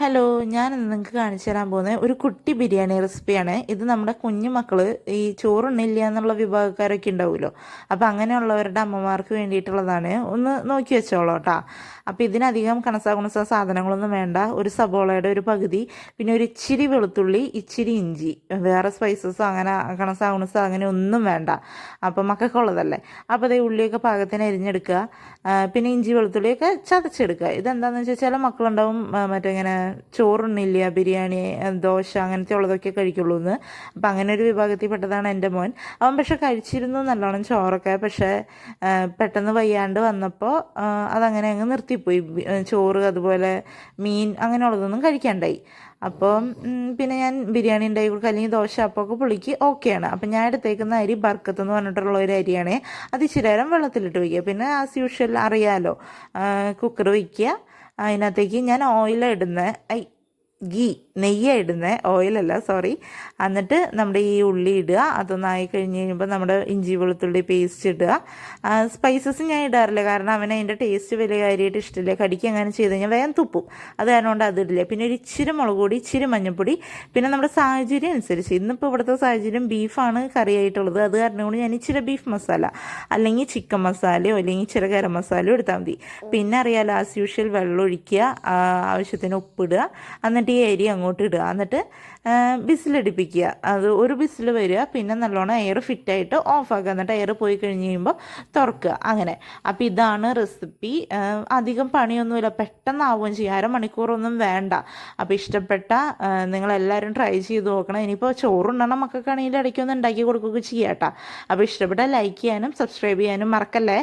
Hello, ഞാനിന്ന് നിങ്ങൾക്ക് കാണിച്ചു തരാൻ പോകുന്നത് ഒരു കുട്ടി ബിരിയാണി റെസിപ്പിയാണ്. ഇത് നമ്മുടെ കുഞ്ഞു മക്കൾ ഈ ചോറുണ്ണില്ല എന്നുള്ള വിഭാഗക്കാരൊക്കെ ഉണ്ടാവുമല്ലോ, അപ്പോൾ അങ്ങനെയുള്ളവരുടെ അമ്മമാർക്ക് വേണ്ടിയിട്ടുള്ളതാണ്. ഒന്ന് നോക്കി വെച്ചോളൂ കേട്ടോ. അപ്പോൾ ഇതിനധികം കണസാ സാധനങ്ങളൊന്നും വേണ്ട. ഒരു സബോളയുടെ ഒരു പകുതി, പിന്നെ ഒരു ഇച്ചിരി വെളുത്തുള്ളി, ഇച്ചിരി ഇഞ്ചി, വേറെ സ്പൈസസോ അങ്ങനെ കണസാ അങ്ങനെ ഒന്നും വേണ്ട. അപ്പോൾ മക്കൾക്കുള്ളതല്ലേ. അപ്പോൾ അതേ ഉള്ളിയൊക്കെ പാകത്തിന് അരിഞ്ഞെടുക്കുക. പിന്നെ ഇഞ്ചി വെളുത്തുള്ളിയൊക്കെ ചതച്ചെടുക്കുക. ഇതെന്താണെന്ന് വെച്ചാൽ ചില മക്കളുണ്ടാവും മറ്റേ ഇങ്ങനെ ചോറുണ്ണില്ല, ബിരിയാണി, ദോശ അങ്ങനത്തെ ഉള്ളതൊക്കെ കഴിക്കുള്ളൂ എന്ന്. അപ്പം അങ്ങനെ ഒരു വിഭാഗത്തിൽ പെട്ടതാണ് എൻ്റെ മോൻ. അവൻ പക്ഷെ കഴിച്ചിരുന്നു നല്ലോണം ചോറൊക്കെ. പക്ഷേ പെട്ടെന്ന് വയ്യാണ്ട് വന്നപ്പോൾ അതങ്ങനെ അങ്ങ് നിർത്തിപ്പോയി. ചോറ് അതുപോലെ മീൻ അങ്ങനെയുള്ളതൊന്നും കഴിക്കാണ്ടായി. അപ്പം പിന്നെ ഞാൻ ബിരിയാണി ഉണ്ടാക്കി കൊടുക്കുക, അല്ലെങ്കിൽ ദോശ അപ്പമൊക്കെ പുള്ളിക്ക് ഓക്കെയാണ്. അപ്പം ഞാൻ എടുത്തേക്കുന്ന അരി ബർക്കത്ത് എന്ന് പറഞ്ഞിട്ടുള്ള ഒരു അരിയാണ്. അത് ഇച്ചിരി നേരം വെള്ളത്തിലിട്ട് വയ്ക്കുക. പിന്നെ ആസ് യൂഷ്വൽ അറിയാലോ, കുക്കർ വയ്ക്കുക. അതിനകത്തേക്ക് ഞാൻ ഓയിലിടുന്നത് നെയ്യ് ഇടുന്നത്, ഓയിലല്ല, സോറി. എന്നിട്ട് നമ്മുടെ ഈ ഉള്ളി ഇടുക. അതൊന്നായി കഴിഞ്ഞ് കഴിയുമ്പോൾ നമ്മുടെ ഇഞ്ചി വെളുത്തുള്ളി പേസ്റ്റ് ഇടുക. സ്പൈസസ് ഞാൻ ഇടാറില്ല, കാരണം അവന് അതിൻ്റെ ടേസ്റ്റ് വലിയ കാര്യമായിട്ട് ഇഷ്ടമില്ല. കടിക്ക് അങ്ങനെ ചെയ്ത് കഴിഞ്ഞാൽ വേഗം തുപ്പും. അത് കാരണം കൊണ്ട് അതിടില്ല. പിന്നെ ഒരു ഇച്ചിരി മുളക് പൊടി, ഇച്ചിരി മഞ്ഞൾപ്പൊടി, പിന്നെ നമ്മുടെ സാഹചര്യം അനുസരിച്ച്. ഇന്നിപ്പോൾ ഇവിടുത്തെ സാഹചര്യം ബീഫാണ് കറിയായിട്ടുള്ളത്. അത് കാരണം കൊണ്ട് ഞാൻ ഇച്ചിരി ബീഫ് മസാല, അല്ലെങ്കിൽ ചിക്കൻ മസാലയോ അല്ലെങ്കിൽ ഇച്ചിരി ഗരം മസാലയോ എടുത്താൽ മതി. പിന്നെ അറിയാലോ, ആസ് യൂഷ്വൽ വെള്ളം ഒഴിക്കുക, ആവശ്യത്തിന് ഉപ്പിടുക. എന്നിട്ട് ഈ അരി അങ്ങോട്ട് ഇടുക. എന്നിട്ട് വിസിലടിപ്പിക്കുക. അത് ഒരു വിസിൽ വരിക. പിന്നെ നല്ലോണം എയർ ഫിറ്റായിട്ട് ഓഫാക്കുക. എന്നിട്ട് എയർ പോയി കഴിഞ്ഞ് കഴിയുമ്പോൾ തുറക്കുക. അങ്ങനെ. അപ്പോൾ ഇതാണ് റെസിപ്പി. അധികം പണിയൊന്നുമില്ല, പെട്ടെന്നാവുകയും ചെയ്യും. അരമണിക്കൂറൊന്നും വേണ്ട. അപ്പോൾ ഇഷ്ടപ്പെട്ട നിങ്ങളെല്ലാവരും ട്രൈ ചെയ്ത് നോക്കണം. ഇനിയിപ്പോൾ ചോറുണ്ടണം മക്കൾക്കാണെങ്കിൽ ഇടയ്ക്കൊന്ന് ഉണ്ടാക്കി കൊടുക്കുകയൊക്കെ ചെയ്യാം കേട്ടോ. അപ്പോൾ ഇഷ്ടപ്പെട്ട ലൈക്ക് ചെയ്യാനും സബ്സ്ക്രൈബ് ചെയ്യാനും മറക്കല്ലേ.